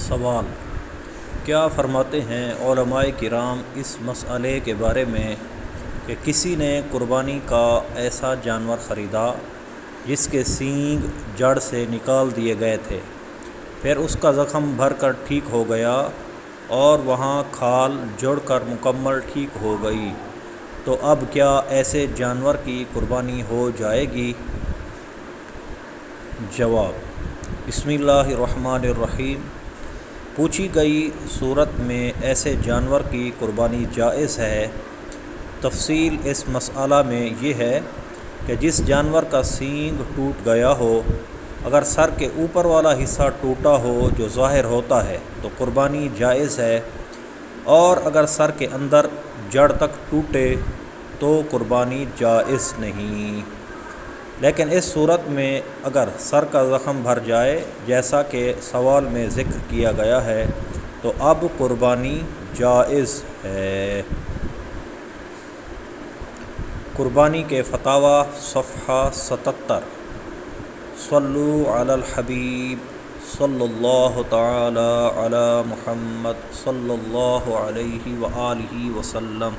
سوال: کیا فرماتے ہیں علماء کرام اس مسئلے کے بارے میں کہ کسی نے قربانی کا ایسا جانور خریدا جس کے سینگ جڑ سے نکال دیے گئے تھے، پھر اس کا زخم بھر کر ٹھیک ہو گیا اور وہاں کھال جڑ کر مکمل ٹھیک ہو گئی، تو اب کیا ایسے جانور کی قربانی ہو جائے گی؟ جواب: بسم اللہ الرحمن الرحیم۔ پوچھی گئی صورت میں ایسے جانور کی قربانی جائز ہے۔ تفصیل اس مسئلہ میں یہ ہے کہ جس جانور کا سینگ ٹوٹ گیا ہو، اگر سر کے اوپر والا حصہ ٹوٹا ہو جو ظاہر ہوتا ہے تو قربانی جائز ہے، اور اگر سر کے اندر جڑ تک ٹوٹے تو قربانی جائز نہیں۔ لیکن اس صورت میں اگر سر کا زخم بھر جائے جیسا کہ سوال میں ذکر کیا گیا ہے تو اب قربانی جائز ہے۔ قربانی کے فتاویٰ صفحہ 77۔ صلو علی الحبیب صلی اللہ تعالی علی محمد صلی اللہ علیہ وآلہ وسلم۔